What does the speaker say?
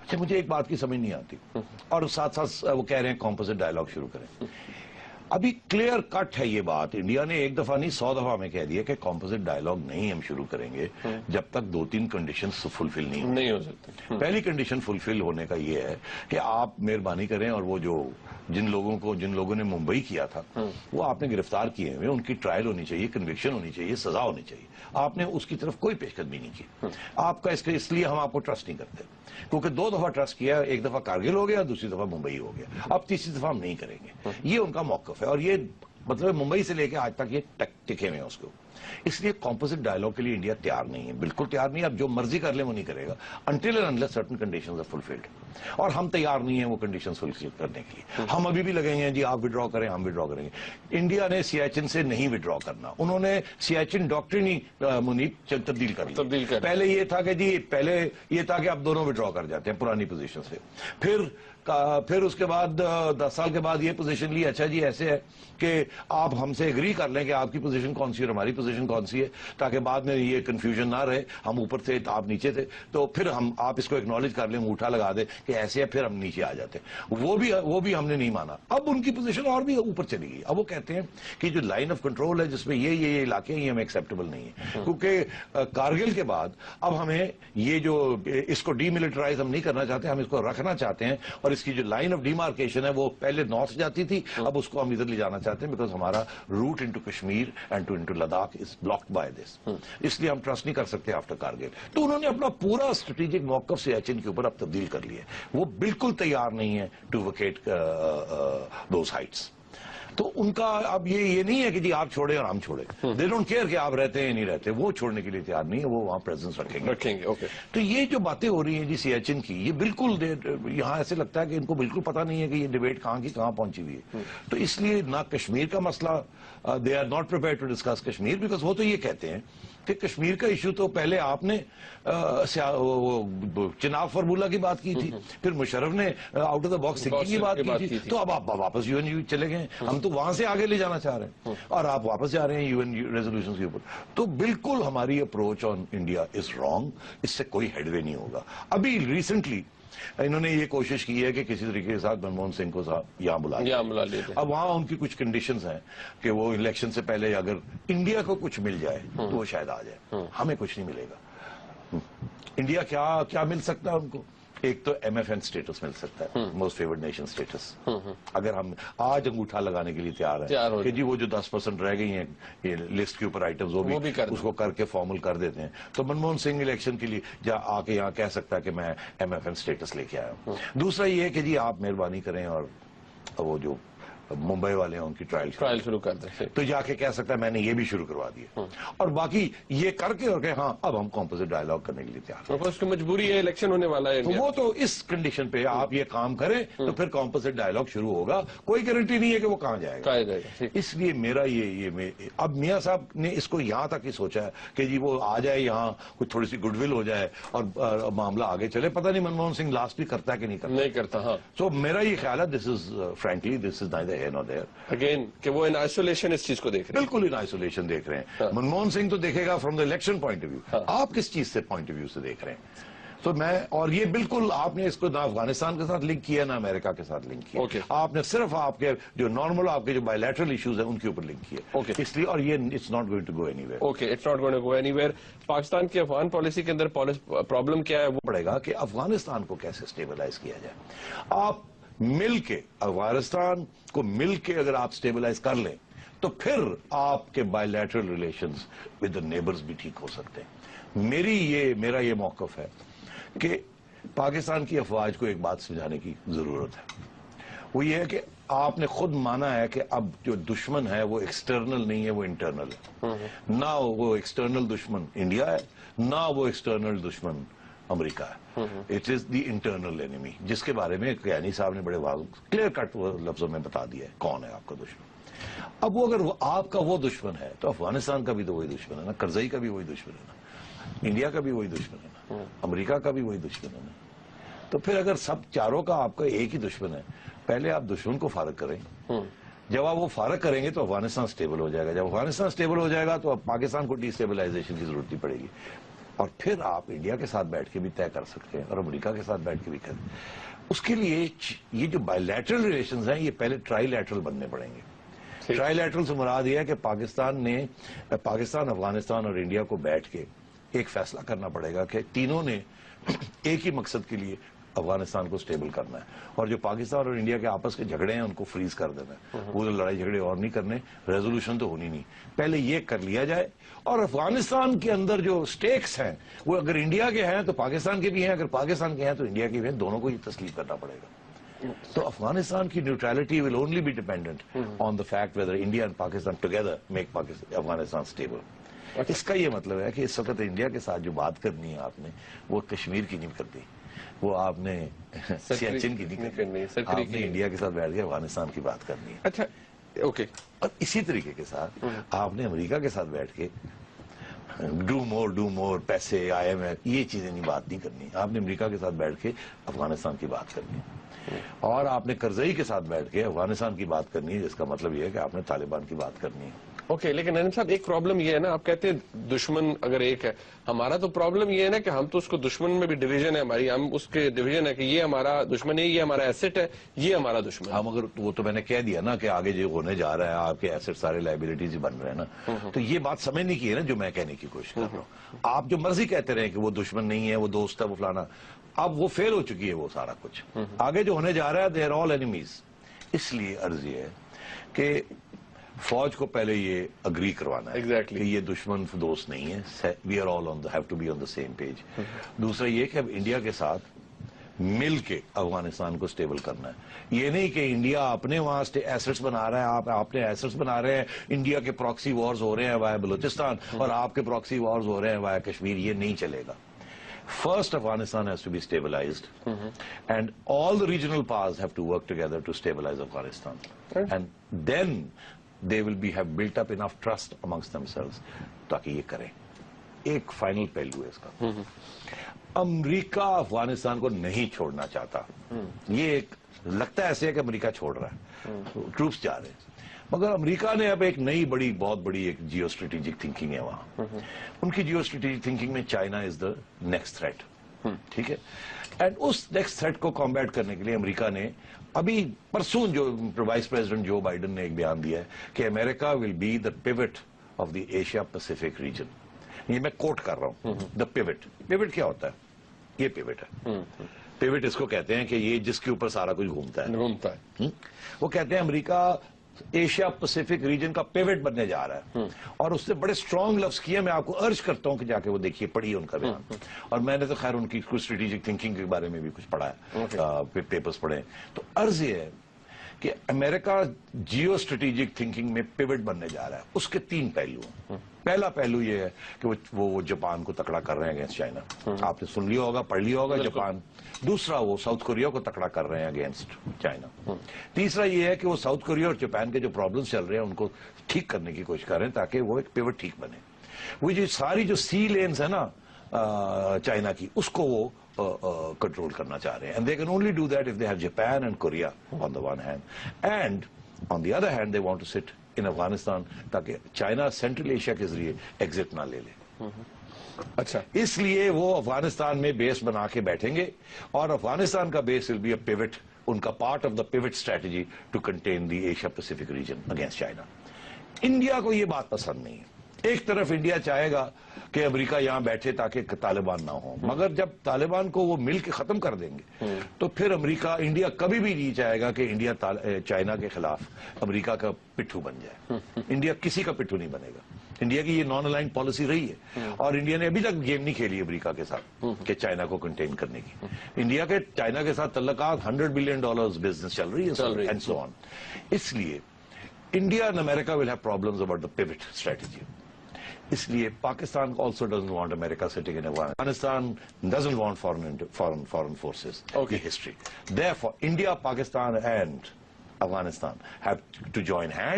اچھا مجھے ایک بات کی سمجھ نہیں آتی اور ساتھ ساتھ وہ کہہ رہے ہیں کمپوزٹ ڈائلاگ شروع کریں. ابھی کلیئر کٹ ہے یہ بات. انڈیا نے ایک دفعہ نہیں 100 دفعہ ہمیں کہہ دیا کہ کمپوزٹ ڈائلاگ نہیں ہم شروع کریں گے جب تک 2-3 کنڈیشنز فلفل نہیں ہو سکتے. پہلی کنڈیشن فلفل ہونے کا یہ ہے کہ آپ مہربانی کریں اور وہ جو جن لوگوں نے ممبئی کیا تھا وہ آپ نے گرفتار کیے ہوئے, ان کی ٹرائل ہونی چاہیے, کنوکشن ہونی چاہیے, سزا ہونی چاہیے. آپ نے اس کی طرف کوئی پیش قدمی نہیں کی. آپ کا اس لیے ہم آپ کو ٹرسٹ نہیں کرتے کیونکہ 2 دفعہ ٹرسٹ کیا, ایک دفعہ کارگل ہو گیا, دوسری دفعہ ممبئی ہو گیا, اب تیسری دفعہ ہم نہیں کریں گے. یہ ان کا موقف ہے اور یہ مطلب ممبئی سے لے کے آج تک یہ ٹکے ہوئے ہیں اس کو. اس لیے کمپوزٹ ڈائلاگ کے لیے انڈیا تیار نہیں ہے, بالکل تیار نہیں ہے. اب جو مرضی کر لیں وہ نہیں کرے گا until and unless certain conditions are fulfilled. اور ہم تیار نہیں ہیں وہ کنڈیشنز فلفل کرنے کے لیے. ہم ابھی بھی لگے ہیں جی آپ وڈرا کریں, ہم وڈرا کریں گے. انڈیا نے سیاچن سے نہیں وڈرا کرنا. انہوں نے سیاچن ڈاکٹرن ہی منیب تبدیل کر لی. پہلے یہ تھا کہ جی پہلے یہ تھا کہ آپ دونوں وڈرا کر جاتے ہیں پرانی پوزیشن سے. پھر اس کے بعد 10 سال کے بعد یہ پوزیشن لی, اچھا جی ایسے ہے کہ آپ ہم سے اگری کر لیں کہ آپ کی پوزیشن کون سی ہے اور ہماری پوزیشن کون سی ہے, تاکہ بعد میں یہ کنفیوژن نہ رہے. ہم اوپر تھے آپ نیچے تھے, تو پھر آپ اس کو اکنالج کر لیں, انگوٹھا لگا دیں کہ ایسے ہے, پھر ہم نیچے آ جاتے. وہ بھی ہم نے نہیں مانا. اب ان کی پوزیشن اور بھی اوپر چلی گئی. اب وہ کہتے ہیں کہ جو لائن آف کنٹرول ہے جس میں یہ علاقے ہیں یہ ہمیں ایکسیپٹیبل نہیں ہے, کیونکہ کارگل کے بعد اب ہمیں یہ جو اس کو ڈی ملٹرائز ہم نہیں کرنا چاہتے, ہم اس کو رکھنا چاہتے ہیں. اور اس کی جو لائن آف ڈیمارکیشن ہے وہ پہلے نارتھ جاتی تھی, اب اس کو ہم ادھر لے جانا چاہتے ہیں بیکاز ہمارا route into Kashmir and into Ladakh is blocked by this. اس لیے ہم ٹرسٹ نہیں کر سکتے آفٹر کارگل. تو انہوں نے اپنا پورا اسٹریٹجک موقف سیاچن کے اوپر اب تبدیل کر لیا ہے. وہ بالکل تیار نہیں ہے ٹو ویکیٹ دوز ہائٹس. تو ان کا اب یہ نہیں ہے کہ جی آپ چھوڑیں اور ہم چھوڑیں. دے ڈونٹ کیئر کہ آپ رہتے ہیں نہیں رہتے, وہ چھوڑنے کے لیے تیار نہیں ہے, وہ وہاں پریزنس رکھیں گے. تو یہ جو باتیں ہو رہی ہیں جی سیاچن کی, یہ بالکل یہاں ایسے لگتا ہے کہ ان کو بالکل پتہ نہیں ہے کہ یہ ڈیبیٹ کہاں کی کہاں پہنچی ہوئی ہے. تو اس لیے نہ کشمیر کا مسئلہ, they are not prepared to discuss Kashmir, because وہ تو یہ کہتے ہیں کہ کشمیر کا ایشو تو پہلے آپ نے چناب فارمولہ کی بات کی تھی, پھر مشرف نے out of the box thinking کی بات کی تھی, تو اب آپ واپس یو این چلے گئے. ہم تو وہاں سے آگے لے جانا چاہ رہے ہیں اور آپ واپس جا رہے ہیں یو این ریزولوشن کے اوپر. تو بالکل ہماری approach on India is wrong. اس سے کوئی ہیڈ وے نہیں ہوگا. ابھی ریسنٹلی انہوں نے یہ کوشش کی ہے کہ کسی طریقے کے ساتھ منموہن سنگھ کو یہاں بلا لیا. اب وہاں ان کی کچھ کنڈیشنز ہیں کہ وہ الیکشن سے پہلے اگر انڈیا کو کچھ مل جائے تو وہ شاید آ جائے. ہمیں کچھ نہیں ملے گا. انڈیا کیا مل سکتا ہے ان کو؟ ایک تو ایم ایف این اسٹیٹس مل سکتا ہے, موسٹ فیورڈ نیشن اسٹیٹس. اگر ہم آج انگوٹھا لگانے کے لیے تیار ہیں کہ جی وہ جو 10% رہ گئی ہیں لسٹ کے اوپر آئٹمز, وہ بھی اس کو کر کے فارمل کر دیتے ہیں, تو منموہن سنگھ الیکشن کے لیے آ کے یہاں کہہ سکتا ہے کہ میں ایم ایف این اسٹیٹس لے کے آیا ہوں. دوسرا یہ ہے کہ جی آپ مہربانی کریں اور وہ جو ممبئی والے ہیں ان کی ٹرائل شروع کر دیں, تو جا کے کہہ سکتا ہے میں نے یہ بھی شروع کروا دیا. اور باقی یہ کر کے اور کہ ہاں اب ہم کمپوزٹ ڈائلاگ کرنے کے لیے تیار ہیں. اس کی مجبوری ہے, الیکشن ہونے والا ہے, تو وہ تو اس کنڈیشن پہ آپ یہ کام کریں تو پھر کمپوزٹ ڈائلاگ شروع ہوگا. کوئی گارنٹی نہیں ہے کہ وہ کہاں جائے گا. اس لیے میرا یہ اب میاں صاحب نے اس کو یہاں تک ہی سوچا ہے کہ جی وہ آ جائے یہاں, کچھ تھوڑی سی گڈ ول ہو جائے اور معاملہ آگے چلے. پتہ نہیں منموہن سنگھ لاسٹ بھی کرتا ہے کہ نہیں کرتا. ہاں, تو میرا یہ خیال ہے this is frankly this is neither here nor there. Again کہ وہ ان آئسولیشن اس چیز کو دیکھ رہے ہیں, بالکل ان آئسولیشن دیکھ رہے ہیں. منموہن سنگھ تو دیکھے گا from the election point of view, آپ کس چیز سے پوائنٹ آف ویو سے دیکھ رہے ہیں. تو اور یہ بالکل آپ نے اس کو نہ افغانستان کے ساتھ لنک کیا نہ امریکہ کے ساتھ لنک کیا. آپ نے صرف آپ کے جو نارمل آپ کے جو بائی لیٹرل ایشوز ہیں ان کے اوپر لنک کیا. اس لیے اور یہ it's not going to go anywhere. It's not going to go anywhere. Pakistan کی افغان پالیسی کے اندر پرابلم کیا ہے, وہ پڑے گا کہ افغانستان کو کیسے اسٹیبلائز کیا جائے. آپ مل کے افغانستان کو مل کے اگر آپ اسٹیبلائز کر لیں تو پھر آپ کے by lateral relations with the neighbours بھی ٹھیک ہو سکتے ہیں. میرا یہ موقف ہے کہ پاکستان کی افواج کو ایک بات سمجھانے کی ضرورت ہے. وہ یہ ہے کہ آپ نے خود مانا ہے کہ اب جو دشمن ہے وہ ایکسٹرنل نہیں ہے, وہ انٹرنل ہے. نہ وہ ایکسٹرنل دشمن انڈیا ہے, نہ وہ ایکسٹرنل دشمن امریکہ ہے. It is the internal enemy, جس کے بارے میں کیانی صاحب نے بڑے کلیئر کٹ لفظوں میں بتا دیا ہے کون ہے آپ کا دشمن. اب وہ اگر آپ کا وہ دشمن ہے تو افغانستان کا بھی تو وہی دشمن ہے نا, کرزئی کا بھی وہی دشمن ہے نا, انڈیا کا بھی وہی دشمن ہے نا, امریکہ کا بھی وہی دشمن ہے نا. تو پھر اگر سب چاروں کا آپ کا ایک ہی دشمن ہے, پہلے آپ دشمن کو فارغ کریں. جب آپ وہ فارغ کریں گے تو افغانستان سٹیبل ہو جائے گا. جب افغانستان سٹیبل ہو جائے گا تو اب پاکستان کو ڈی اسٹیبلائزیشن کی ضرورت نہیں پڑے گی. اور پھر آپ انڈیا کے ساتھ بیٹھ کے بھی طے کر سکتے ہیں اور امریکہ کے ساتھ بیٹھ کے بھی کریں. اس کے لیے یہ جو بائی لیٹرل ریلیشنز ہیں یہ پہلے ٹرائی لیٹرل بننے پڑیں گے. ٹرائی لیٹرل سے مراد یہ ہے کہ پاکستان افغانستان اور انڈیا کو بیٹھ کے ایک فیصلہ کرنا پڑے گا کہ تینوں نے ایک ہی مقصد کے لیے افغانستان کو سٹیبل کرنا ہے, اور جو پاکستان اور انڈیا کے آپس کے جھگڑے ہیں ان کو فریز کر دینا ہے. وہ لڑائی جھگڑے اور نہیں کرنے, ریزولوشن تو ہونی نہیں, پہلے یہ کر لیا جائے. اور افغانستان کے اندر جو سٹیکس ہیں وہ اگر انڈیا کے ہیں تو پاکستان کے بھی ہیں, اگر پاکستان کے ہیں تو انڈیا کے بھی ہیں, دونوں کو یہ تسلیم کرنا پڑے گا. تو افغانستان کی neutrality will only be dependent on the fact whether India and Pakistan together make Afghanistan stable. اس کا یہ مطلب ہے کہ اس وقت انڈیا کے ساتھ جو بات کرنی ہے آپ نے وہ کشمیر کی نہیں کرنی, وہ آپ نے سیاچن کی نہیں کرنی, آپ نے انڈیا کے ساتھ بیٹھ کے افغانستان کی بات کرنی ہے. اچھا اوکے. اور اسی طریقے کے ساتھ آپ نے امریکہ کے ساتھ بیٹھ کے ڈو مور پیسے IMF یہ چیزیں نہیں بات نہیں کرنی. آپ نے امریکہ کے ساتھ بیٹھ کے افغانستان کی بات کرنی ہے, اور آپ نے کرزئی کے ساتھ بیٹھ کے افغانستان کی بات کرنی ہے, جس کا مطلب یہ ہے کہ آپ نے طالبان کی بات کرنی ہے. اوکے, لیکن نعیم صاحب ایک پرابلم یہ ہے نا, آپ کہتے ہیں دشمن اگر ایک ہے, ہمارا تو پرابلم یہ ہے نا کہ ہم تو اس کو دشمن میں بھی ڈویژن ہے ہماری, ہم اس کے ڈویژن ہے کہ یہ ہمارا دشمن ہے, یہ ہمارا ایسٹ ہے, یہ ہمارا دشمن ہے. ہم اگر وہ تو میں نے کہہ دیا نا کہ آگے جو ہونے جا رہا ہے آپ کے ایسٹ سارے لائبلٹیز ہی بن رہے ہیں نا, تو یہ بات سمجھنے کی ہے نا جو میں کہنے کی کوشش کر رہا ہوں. آپ جو مرضی کہتے رہے کہ وہ دشمن نہیں ہے, وہ دوست ہے, وہ فلانا, اب وہ فیل ہو چکی ہے وہ سارا کچھ. آگے جو ہونے جا رہا ہے دے آر آل اینیمیز. اس لیے عرض یہ ہے کہ فوج کو پہلے یہ اگری کروانا ہے کہ یہ دشمن دوست نہیں ہے, we are all have to be on the same page. دوسرا یہ کہ اب انڈیا کے ساتھ مل کے افغانستان کو سٹیبل کرنا ہے. یہ نہیں کہ انڈیا اپنے وہاں ایسٹس بنا رہا ہے, آپ نے ایسٹس بنا رہے ہیں, انڈیا کے پراکسی وارز ہو رہے ہیں وایا بلوچستان اور آپ کے پراکسی وارز ہو رہے ہیں وایا کشمیر. یہ نہیں چلے گا. First, Afghanistan has to be stabilized, and all the regional powers have to work together to stabilize Afghanistan. And then they will have built up enough trust amongst themselves تاکہ یہ کریں. ایک final پہلو ہے اس کا, امریکہ افغانستان کو نہیں چھوڑنا چاہتا. یہ ایک لگتا ہے ایسے ہے کہ امریکہ چھوڑ رہا ہے, ٹروپس جا رہے ہیں, مگر امریکہ نے اب ایک نئی بہت بڑی ایک جیو اسٹریٹجک تھنکنگ ہے وہاں. ان کی جیو اسٹریٹجک تھنکنگ میں China is the next threat. ٹھیک ہے, اینڈ اس نیکسٹ تھریٹ کو کمبیٹ کرنے کے لیے امریکہ نے ابھی پرسوں جو وائس پریزیڈنٹ جو بائیڈن نے ایک بیان دیا ہے کہ America will be the pivot of the Asia Pacific region. یہ میں کوٹ کر رہا ہوں, دا پیوٹ. پیوٹ کیا ہوتا ہے؟ یہ پیوٹ ہے. پیوٹ اس کو کہتے ہیں کہ یہ جس کے اوپر سارا کچھ گھومتا ہے. وہ کہتے ہیں امریکہ ایشیا پیسیفک ریجن کا پیوٹ بننے جا رہا ہے, اور اس سے بڑے اسٹرانگ لفظ کیے. میں آپ کو ارج کرتا ہوں کہ جا کے وہ دیکھیے, پڑھیے ان کا بیان. اور میں نے تو خیر ان کی کچھ اسٹریٹجک تھنکنگ کے بارے میں بھی کچھ پڑھا ہے, پیپرز پڑھے. تو عرض یہ ہے کہ امریکہ جیو اسٹریٹجک تھنکنگ میں پیوٹ بننے جا رہا ہے. اس کے 3 پہلو ہیں. پہلا پہلو یہ ہے کہ وہ جاپان کو تکڑا کر رہے ہیں اگینسٹ چائنا. آپ نے سن لیا ہوگا, پڑھ لیا ہوگا جاپان. دوسرا وہ ساؤتھ کوریا کو تکڑا کر رہے ہیں اگینسٹ چائنا. تیسرا یہ ہے کہ وہ ساؤتھ کوریا اور جاپان کے جو پرابلمس چل رہے ہیں ان کو ٹھیک کرنے کی کوشش کر رہے ہیں تاکہ وہ ایک پیوٹ ٹھیک بنے. وہ جو ساری جو سی لینز ہے نا چائنا کی, اس کو وہ کنٹرول کرنا چاہ رہے ہیں. And they can only do that if they have Japan and Korea on the one hand, and on the other hand they want to sit in Afghanistan تاکہ چائنا سینٹرل ایشیا کے ذریعے ایگزٹ نہ لے لے. اچھا, اس لیے وہ افغانستان میں بیس بنا کے بیٹھیں گے, اور افغانستان کا بیس ول بی اے پیوٹ, ان کا part of the pivot strategy to contain the Asia Pacific region against China. India کو یہ بات پسند نہیں ہے. ایک طرف انڈیا چاہے گا کہ امریکہ یہاں بیٹھے تاکہ طالبان نہ ہوں, مگر جب طالبان کو وہ مل کے ختم کر دیں گے تو پھر انڈیا کبھی بھی نہیں چاہے گا کہ انڈیا چائنا کے خلاف امریکہ کا پٹھو بن جائے. انڈیا کسی کا پٹھو نہیں بنے گا. انڈیا کی یہ نان الائنڈ پالیسی رہی ہے, اور انڈیا نے ابھی تک گیم نہیں کھیلی امریکہ کے ساتھ کہ چائنا کو کنٹین کرنے کی. انڈیا کے چائنا کے ساتھ تعلقات $100 بلین بزنس چل رہی ہے اینڈ سو آن. اس لیے India and America will have problems about the pivot strategy. اس لیے Pakistan also doesn't want America sitting in Afghanistan, doesn't want foreign forces. Okay. The history. Therefore, India, Pakistan and Afghanistan have to join hands.